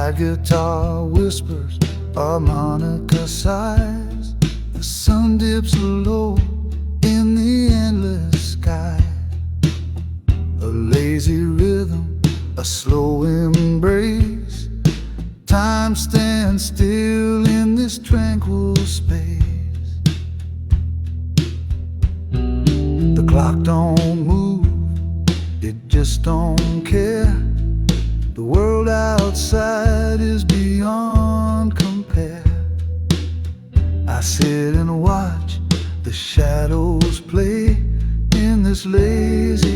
slide guitar whispers, harmonica sighs. The sun dips low in the endless sky. A lazy rhythm, a slow embrace. Time stands still in this tranquil space. The clock don't move, it just don't care. The world outside is beyond compare. I sit and watch the shadows play in this lazy